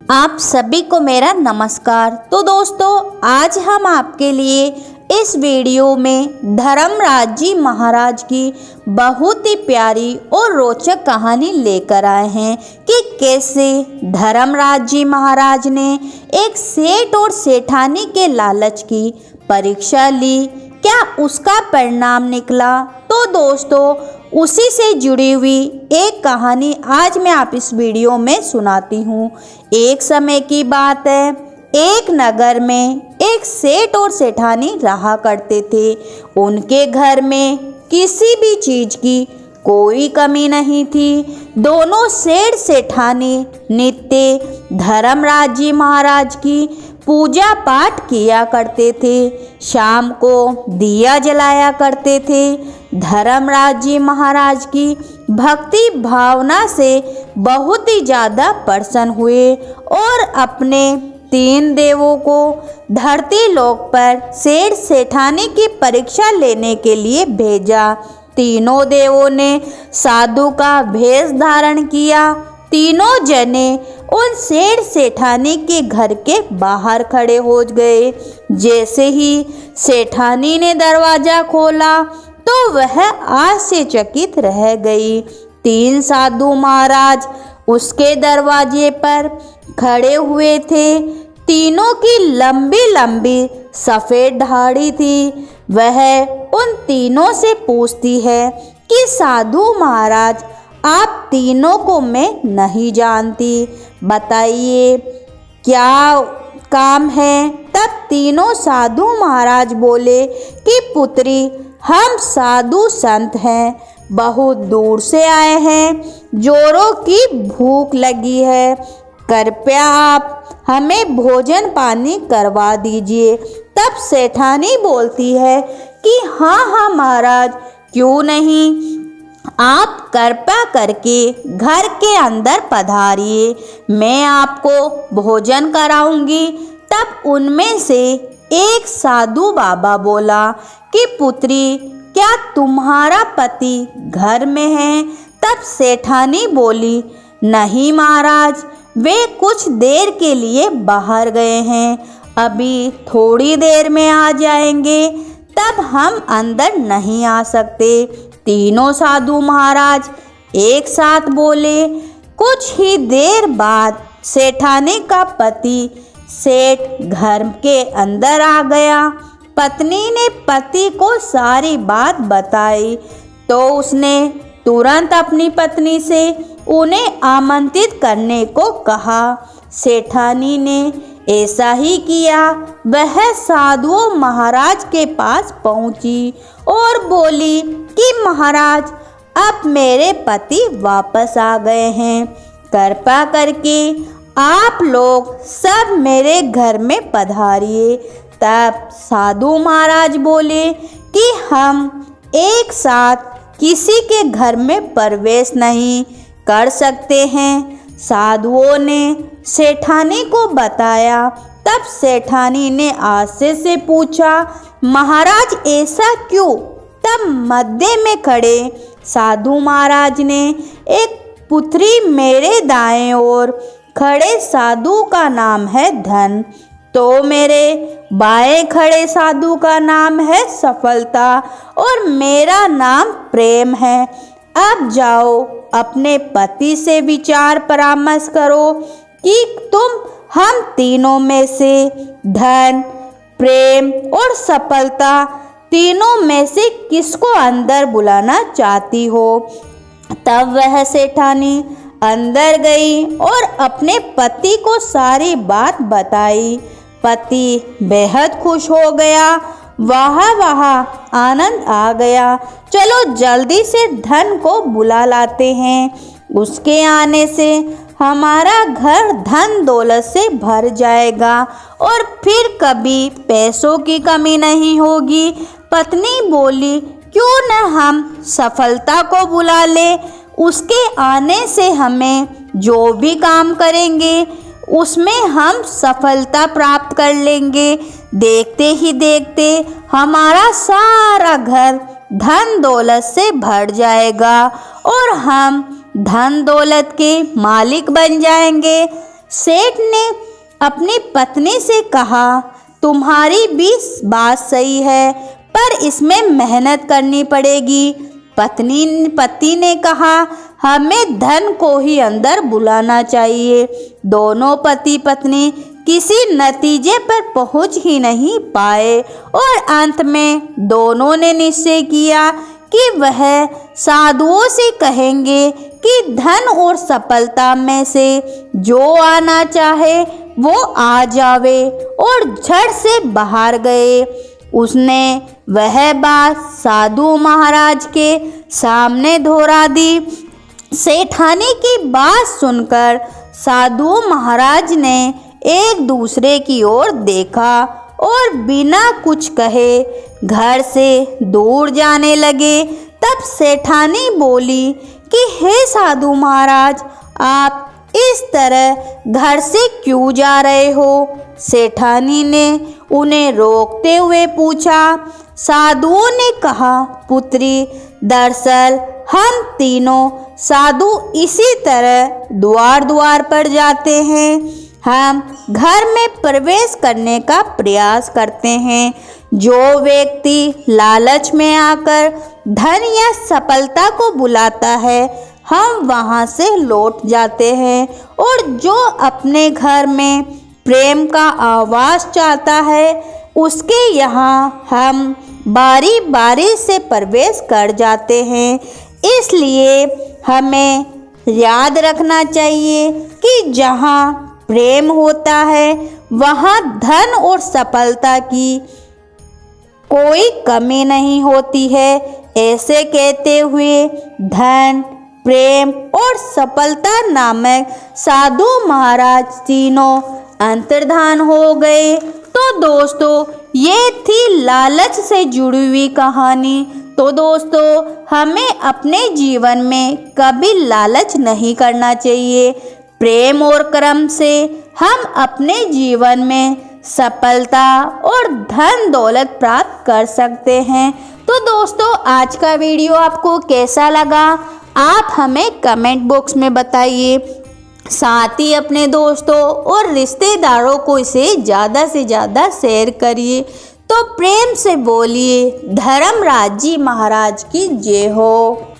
आप सभी को मेरा नमस्कार। तो दोस्तों, आज हम आपके लिए इस वीडियो में धर्मराज जी महाराज की बहुत ही प्यारी और रोचक कहानी लेकर आए हैं कि कैसे धर्मराज जी महाराज ने एक सेठ और सेठानी के लालच की परीक्षा ली, क्या उसका परिणाम निकला। तो दोस्तों, उसी से जुड़ी हुई एक कहानी आज मैं आप इस वीडियो में सुनाती हूँ। एक समय की बात है, एक नगर में एक सेठ और सेठानी रहा करते थे। उनके घर में किसी भी चीज की कोई कमी नहीं थी। दोनों सेठ सेठानी नित्य धर्मराज जी महाराज की पूजा पाठ किया करते थे, शाम को दिया जलाया करते थे। धर्मराज जी महाराज की भक्ति भावना से बहुत ही ज़्यादा प्रसन्न हुए और अपने 3 देवों को धरती लोक पर सेठ सेठानी की परीक्षा लेने के लिए भेजा। तीनों देवों ने साधु का भेष धारण किया। तीनों जने उन सेठ सेठानी के घर के बाहर खड़े हो गए। जैसे ही सेठानी ने दरवाजा खोला तो वह आश्चर्यचकित रह गई। 3 साधु महाराज उसके दरवाजे पर खड़े हुए थे। तीनों की लंबी लंबी सफ़ेद दाढ़ी थी। वह उन तीनों से पूछती है कि साधु महाराज, आप तीनों को मैं नहीं जानती, बताइए क्या काम है। तब तीनों साधु महाराज बोले कि पुत्री, हम साधु संत हैं, बहुत दूर से आए हैं, जोरों की भूख लगी है, कृपया आप हमें भोजन पानी करवा दीजिए। तब सेठानी बोलती है कि हाँ महाराज, क्यों नहीं, आप कृपा करके घर के अंदर पधारिए, मैं आपको भोजन कराऊंगी। तब उनमें से एक साधु बाबा बोला कि पुत्री, क्या तुम्हारा पति घर में है। तब सेठानी बोली, नहीं महाराज, वे कुछ देर के लिए बाहर गए हैं, अभी थोड़ी देर में आ जाएंगे, तब हम अंदर नहीं आ सकते। तीनों साधु महाराज एक साथ बोले। कुछ ही देर बाद सेठानी का पति सेठ घर के अंदर आ गया। पत्नी ने पति को सारी बात बताई तो उसने तुरंत अपनी पत्नी से उन्हें आमंत्रित करने को कहा। सेठानी ने ऐसा ही किया। वह साधुओं महाराज के पास पहुंची और बोली कि महाराज, अब मेरे पति वापस आ गए हैं, कृपा करके आप लोग सब मेरे घर में पधारिए। तब साधु महाराज बोले कि हम एक साथ किसी के घर में प्रवेश नहीं कर सकते हैं। साधुओं ने सेठानी को बताया। तब सेठानी ने आश्चर्य से पूछा, महाराज ऐसा क्यों। तब मध्य में खड़े साधु महाराज ने एक पुत्री, मेरे दाएं ओर खड़े साधु का नाम है धन, तो मेरे बाएं खड़े साधु का नाम है सफलता और मेरा नाम प्रेम है। अब जाओ अपने पति से विचार परामर्श करो कि तुम हम तीनों में से धन, प्रेम और सफलता तीनों में से किसको अंदर बुलाना चाहती हो। तब वह सेठानी अंदर गई और अपने पति को सारी बात बताई। पति बेहद खुश हो गया। वाह वाह, आनंद आ गया, चलो जल्दी से धन को बुला लाते हैं, उसके आने से हमारा घर धन दौलत से भर जाएगा और फिर कभी पैसों की कमी नहीं होगी। पत्नी बोली, क्यों न हम सफलता को बुला ले, उसके आने से हमें जो भी काम करेंगे उसमें हम सफलता प्राप्त कर लेंगे। देखते ही देखते हमारा सारा घर धन दौलत से भर जाएगा और हम धन दौलत के मालिक बन जाएंगे। सेठ ने अपनी पत्नी से कहा, तुम्हारी भी बात सही है, पर इसमें मेहनत करनी पड़ेगी। पति ने कहा, हमें धन को ही अंदर बुलाना चाहिए। दोनों पति पत्नी किसी नतीजे पर पहुंच ही नहीं पाए और अंत में दोनों ने निश्चय किया कि वह साधुओं से कहेंगे कि धन और सफलता में से जो आना चाहे वो आ जावे, और झट से बाहर गए। उसने वह बात साधु महाराज के सामने दोहरा दी। सेठानी की बात सुनकर साधु महाराज ने एक दूसरे की ओर देखा और बिना कुछ कहे घर से दूर जाने लगे। तब सेठानी बोली कि हे साधु महाराज, आप इस तरह घर से क्यों जा रहे हो? सेठानी ने उन्हें रोकते हुए पूछा। साधुओं ने कहा, पुत्री, दरअसल हम तीनों साधु इसी तरह द्वार द्वार पर जाते हैं। हम घर में प्रवेश करने का प्रयास करते हैं। जो व्यक्ति लालच में आकर धन या सफलता को बुलाता है, हम वहां से लौट जाते हैं, और जो अपने घर में प्रेम का आवास चाहता है, उसके यहाँ हम बारी बारी से प्रवेश कर जाते हैं। इसलिए हमें याद रखना चाहिए कि जहाँ प्रेम होता है वहाँ धन और सफलता की कोई कमी नहीं होती है। ऐसे कहते हुए धन, प्रेम और सफलता नामक साधु महाराज तीनों अंतर्धान हो गए। तो दोस्तों, ये थी लालच से जुड़ी हुई कहानी। तो दोस्तों, हमें अपने जीवन में कभी लालच नहीं करना चाहिए। प्रेम और कर्म से हम अपने जीवन में सफलता और धन दौलत प्राप्त कर सकते हैं। तो दोस्तों, आज का वीडियो आपको कैसा लगा, आप हमें कमेंट बॉक्स में बताइए। साथ ही अपने दोस्तों और रिश्तेदारों को इसे ज़्यादा से ज़्यादा शेयर करिए। तो प्रेम से बोलिए, धर्मराज जी महाराज की जय हो।